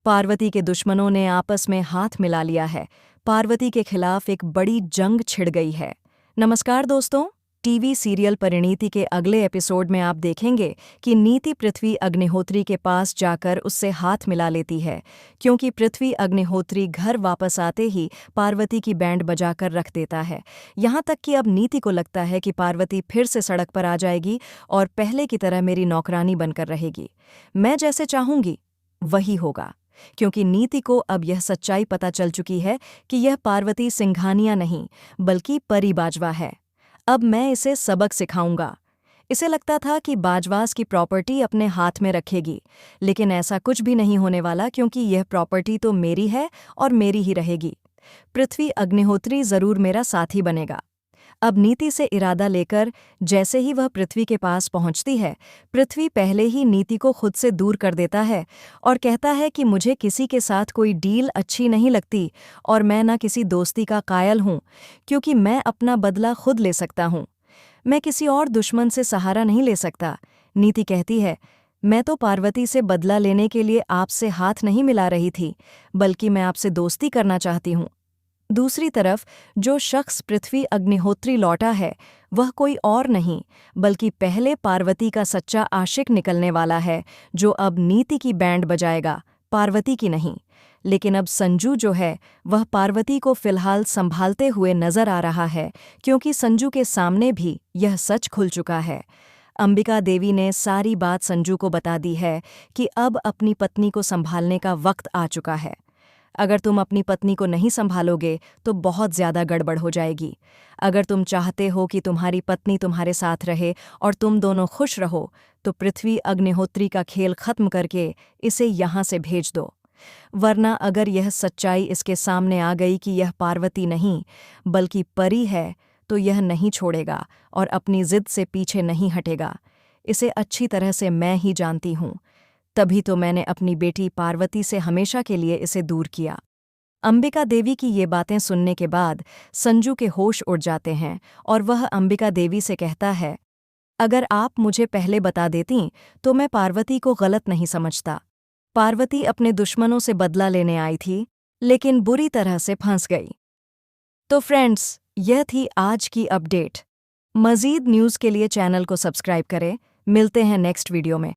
पार्वती के दुश्मनों ने आपस में हाथ मिला लिया है। पार्वती के खिलाफ एक बड़ी जंग छिड़ गई है। नमस्कार दोस्तों, टीवी सीरियल परिणीति के अगले एपिसोड में आप देखेंगे कि नीति पृथ्वी अग्निहोत्री के पास जाकर उससे हाथ मिला लेती है, क्योंकि पृथ्वी अग्निहोत्री घर वापस आते ही पार्वती की बैंड बजाकर रख देता है। यहाँ तक कि अब नीति को लगता है कि पार्वती फिर से सड़क पर आ जाएगी और पहले की तरह मेरी नौकरानी बनकर रहेगी। मैं जैसे चाहूंगी वही होगा, क्योंकि नीति को अब यह सच्चाई पता चल चुकी है कि यह पार्वती सिंघानिया नहीं बल्कि परी बाजवा है। अब मैं इसे सबक सिखाऊंगा। इसे लगता था कि बाजवास की प्रॉपर्टी अपने हाथ में रखेगी, लेकिन ऐसा कुछ भी नहीं होने वाला, क्योंकि यह प्रॉपर्टी तो मेरी है और मेरी ही रहेगी। पृथ्वी अग्निहोत्री जरूर मेरा साथी बनेगा। अब नीति से इरादा लेकर जैसे ही वह पृथ्वी के पास पहुंचती है, पृथ्वी पहले ही नीति को खुद से दूर कर देता है और कहता है कि मुझे किसी के साथ कोई डील अच्छी नहीं लगती और मैं ना किसी दोस्ती का कायल हूं, क्योंकि मैं अपना बदला खुद ले सकता हूं। मैं किसी और दुश्मन से सहारा नहीं ले सकता। नीति कहती है, मैं तो पार्वती से बदला लेने के लिए आपसे हाथ नहीं मिला रही थी, बल्कि मैं आपसे दोस्ती करना चाहती हूं। दूसरी तरफ जो शख्स पृथ्वी अग्निहोत्री लौटा है, वह कोई और नहीं बल्कि पहले पार्वती का सच्चा आशिक निकलने वाला है, जो अब नीति की बैंड बजाएगा, पार्वती की नहीं। लेकिन अब संजू जो है, वह पार्वती को फिलहाल संभालते हुए नजर आ रहा है, क्योंकि संजू के सामने भी यह सच खुल चुका है। अंबिका देवी ने सारी बात संजू को बता दी है कि अब अपनी पत्नी को संभालने का वक्त आ चुका है। अगर तुम अपनी पत्नी को नहीं संभालोगे तो बहुत ज्यादा गड़बड़ हो जाएगी। अगर तुम चाहते हो कि तुम्हारी पत्नी तुम्हारे साथ रहे और तुम दोनों खुश रहो, तो पृथ्वी अग्निहोत्री का खेल खत्म करके इसे यहाँ से भेज दो। वरना अगर यह सच्चाई इसके सामने आ गई कि यह पार्वती नहीं बल्कि परी है, तो यह नहीं छोड़ेगा और अपनी जिद से पीछे नहीं हटेगा। इसे अच्छी तरह से मैं ही जानती हूँ, तभी तो मैंने अपनी बेटी पार्वती से हमेशा के लिए इसे दूर किया। अंबिका देवी की ये बातें सुनने के बाद संजू के होश उड़ जाते हैं और वह अंबिका देवी से कहता है, अगर आप मुझे पहले बता देती तो मैं पार्वती को गलत नहीं समझता। पार्वती अपने दुश्मनों से बदला लेने आई थी, लेकिन बुरी तरह से फंस गई। तो फ्रेंड्स, यह थी आज की अपडेट। मज़ीद न्यूज़ के लिए चैनल को सब्सक्राइब करें। मिलते हैं नेक्स्ट वीडियो में।